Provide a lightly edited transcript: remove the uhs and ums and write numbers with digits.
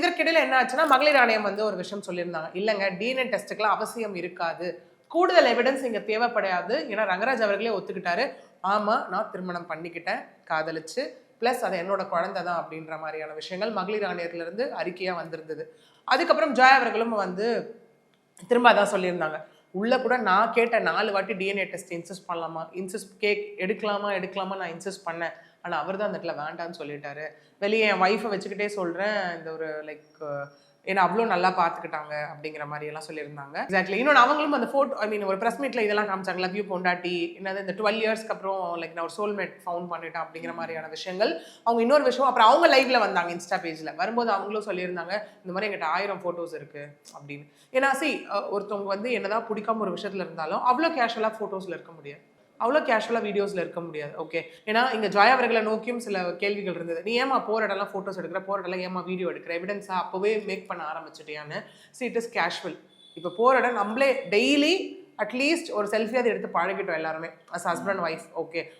இதற்கிடையில என்ன ஆச்சுன்னா மகளிர் ஆணையம் வந்து ஒரு விஷயம் சொல்லியிருந்தாங்க, இல்லைங்க டிஎன்ஏ டெஸ்ட்டுக்கெல்லாம் அவசியம் இருக்காது, கூடுதல் எவிடன்ஸ் இங்க தேவைப்படாது. ஏன்னா ரங்கராஜ் அவர்களே ஒத்துக்கிட்டாரு, ஆமா நான் திருமணம் பண்ணிக்கிட்டேன் காதலிச்சு, பிளஸ் அது என்னோட குழந்தை தான் அப்படின்ற மாதிரியான விஷயங்கள் மகளிர் ஆணையத்துல இருந்து அறிக்கையா வந்திருந்தது. அதுக்கப்புறம் ஜாய் அவர்களும் வந்து திரும்ப அதான் சொல்லியிருந்தாங்க, உள்ள கூட நான் கேட்ட 4 வாட்டி டிஎன்ஏ டெஸ்ட் இன்சிஸ்ட் பண்ணலாமா, எடுக்கலாமா நான் இன்சிஸ்ட் பண்ணேன். ஆனா அவர் தான் அந்த இடத்துல வேண்டான்னு சொல்லிட்டாரு. வெளியே என் ஒய்ஃபை வச்சுக்கிட்டே சொல்றேன், இந்த ஒரு லைக் ஏன்னா அவ்வளோ நல்லா பார்த்துக்கிட்டாங்க அப்படிங்கிற மாதிரி எல்லாம் சொல்லியிருந்தாங்க. எக்ஸாக்ட்லி. இன்னொன்று அவங்களும் அந்த ஃபோட்டோ ஒரு ப்ரெஸ் மீட்ல இதெல்லாம் காமிச்சாங்க, லவ் யூ பொண்டாட்டி, என்னது இந்த 12 இயர்ஸ்க்கு அப்புறம் லைக் நான் ஒரு சோல்மேட் ஃபவுண்ட் பண்ணிட்டேன் அப்படிங்கிற மாதிரியான விஷயங்கள். அவங்க இன்னொரு விஷயம் அப்புறம் அவங்க லைவ்ல வந்தாங்க இன்ஸ்டா பேஜ்ல வரும்போது அவங்களும் சொல்லியிருந்தாங்க, இந்த மாதிரி எங்கிட்ட 1000 ஃபோட்டோஸ் இருக்கு அப்படின்னு. ஏன்னா ஒருத்தவங்க வந்து என்னதான் பிடிக்காம ஒரு விஷயத்துல இருந்தாலும் அவ்வளோ கேஷுவலா ஃபோட்டோஸ்ல இருக்க முடியாது, அவ்வளோ கேஷுவலாக வீடியோஸில் இருக்க முடியாது. ஓகே, ஏன்னா இங்கே ஜாய் அவர்களை நோக்கியும் சில கேள்விகள் இருந்தது, நீ ஏமா போகிற இடம்லாம் ஃபோட்டோஸ் எடுக்கிற, போகிற இடம்லாம் ஏமா வீடியோ எடுக்கிற, எவிடன்ஸாக அப்போவே மேக் பண்ண ஆரம்பிச்சிட்டியான்னு. It is casual. இப்போ போகிற இடம் நம்மளே டெய்லி அட்லீஸ்ட் ஒரு செல்ஃபி அதை எடுத்து பழகிட்டோம் எல்லாருமே அஸ் ஹஸ்பண்ட் ஒய்ஃப். ஓகே,